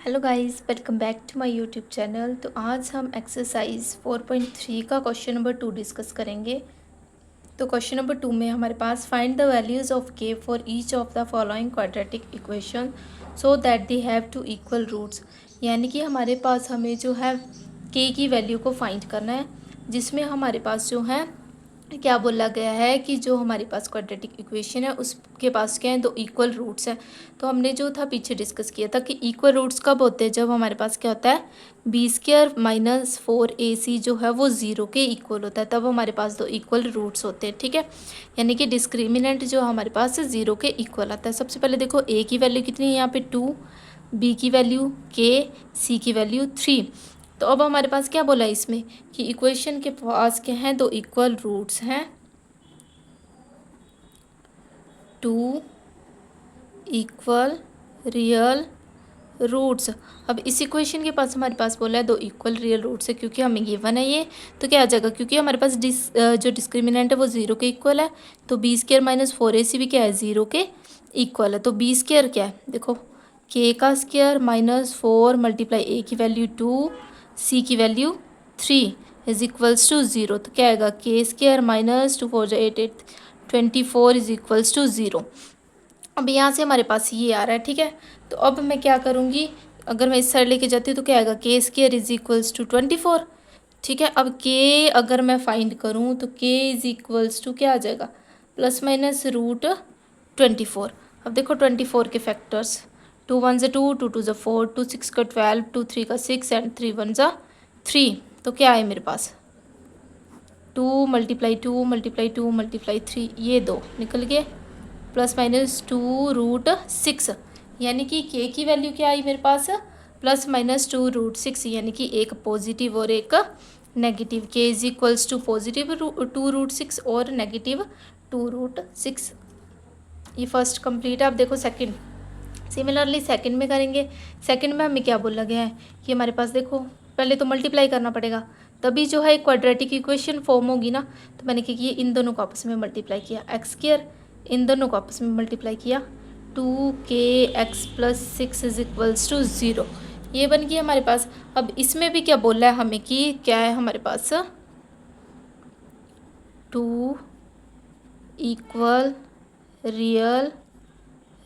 Hello guys, welcome back to my YouTube channel. तो आज हम एक्सरसाइज 4.3 का क्वेश्चन नंबर 2 डिस्कस करेंगे। तो क्वेश्चन नंबर 2 में हमारे पास find the values of k for each of the following quadratic equation so that they have two equal roots. यानी कि हमारे पास हमें जो है के की वैल्यू को फाइंड करना है, जिसमें हमारे पास जो है क्या बोला गया है कि जो हमारे पास क्वाड्रेटिक इक्वेशन है उसके पास क्या है, दो इक्वल रूट्स हैं। तो हमने जो था पीछे डिस्कस किया था कि इक्वल रूट्स कब होते हैं, जब हमारे पास क्या होता है b² माइनस 4ac जो है वो 0 के इक्वल होता है, तब हमारे पास दो इक्वल रूट्स होते हैं। ठीक है, यानी कि डिस्क्रिमिनेंट जो हमारे पास 0 के इक्वल आता है। सबसे पहले देखो a की वैल्यू कितनी है यहाँ पे 2, b की वैल्यू k, c की वैल्यू 3। तो अब हमारे पास क्या बोला है इसमें कि इक्वेशन के पास क्या हैं, दो इक्वल रूट्स हैं, 2 इक्वल रियल रूट्स। अब इस इक्वेशन के पास हमारे पास बोला है दो इक्वल रियल रूट्स है, क्योंकि हमें गिवन है ये, तो क्या आ जाएगा, क्योंकि हमारे पास जो डिस्क्रिमिनेंट है वो 0 के इक्वल है, तो b² माइनस 4ac भी क्या है 0 के इक्वल है। तो b² क्या है, देखो k का स्क्वायर माइनस 4 मल्टीप्लाई a की वैल्यू 2, c की वैल्यू 3 इज इक्वल्स टू 0। तो क्या आएगा k² minus 2 4 8 8 24 is equals to 0। अब यहाँ से हमारे पास ये आ रहा है। ठीक है, तो अब मैं क्या करूँगी, अगर मैं इस साइड लेके जाती हूँ तो क्या आएगा k² इज इक्वल्स टू 24। ठीक है, अब k अगर मैं फाइंड करूँ तो k इज इक्वल्स टू क्या आ जाएगा, प्लस माइनस √24। अब देखो 24 के फैक्टर्स, 2 1 ज़ा 2, 2 2 ज़ा 4, 2 6 का 12, 2 3 का 6 एंड 3 1 ज़ा 3। तो क्या है मेरे पास 2 मल्टीप्लाई 2 मल्टीप्लाई 2 मल्टीप्लाई 3, ये दो निकल गए, प्लस माइनस 2√6। यानी कि k की वैल्यू क्या आई मेरे पास, प्लस माइनस 2√6, यानी कि एक पॉजिटिव और एक negative. k is equals to positive 2√6 और नेगेटिव 2√6। ये फर्स्ट कंप्लीट है। अब देखो सेकंड, सिमिलरली सेकंड में करेंगे। सेकंड में हमें क्या बोला गया है कि हमारे पास देखो पहले तो मल्टीप्लाई करना पड़ेगा, तभी जो है क्वाड्रेटिक इक्वेशन फॉर्म होगी ना। तो मैंने क्या किया, इन दोनों को आपस में मल्टीप्लाई किया, x², इन दोनों को आपस में मल्टीप्लाई किया, 2kx plus 6 is equals to 0। ये बन गया हमारे पास। अब इसमें भी क्या बोला है हमें कि क्या है हमारे पास 2 इक्वल रियल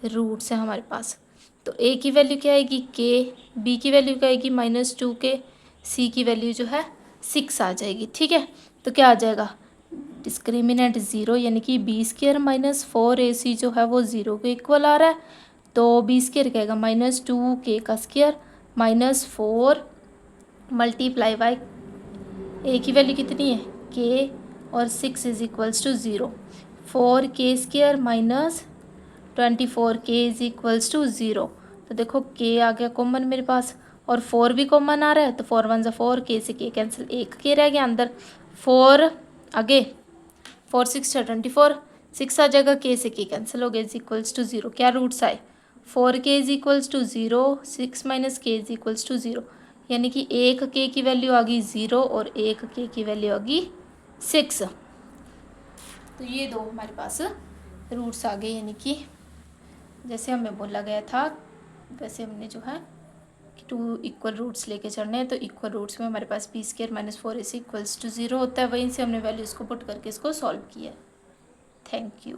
रूट्स है हमारे पास। तो a की वैल्यू क्या आएगी k, b की वैल्यू क्या आएगी -2k, c की वैल्यू जो है 6 आ जाएगी। ठीक है, तो क्या आ जाएगा डिस्क्रिमिनेंट 0, यानी कि b² माइनस 4ac जो है वो 0 के इक्वल आ रहा है। तो b² क्या आएगा -2k का square minus 4 multiply by a की वैल्यू कितनी है k और 6 is equals to 0, 4k² minus 24k is equals to 0। तो देखो k आ गया कॉमन मेरे पास, और 4 भी कॉमन आ रहा है, तो 4 1 ज़ा 4, k से k कैंसिल, एक k रह गया अंदर, 4 आगे 4 6 24, 6 आ जाएगा, k से k कैंसिल हो गया, इज इक्वल्स टू 0। क्या रूट्स आए 4k is equals to 0, 6 minus k is equals to 0, यानी कि एक k की वैल्यू आ गई 0 और एक k की वैल्यू आ गई 6। तो ये दो हमारे पास रूट्स आ गए, यानी कि जैसे हमें बोला गया था वैसे हमने जो है कि 2 इक्वल रूट्स लेके चलने हैं। तो इक्वल रूट्स में हमारे पास b² minus 4ac equals to 0 होता है, वहीं से हमने वैल्यूज़ को पुट करके इसको सॉल्व किया। Thank you.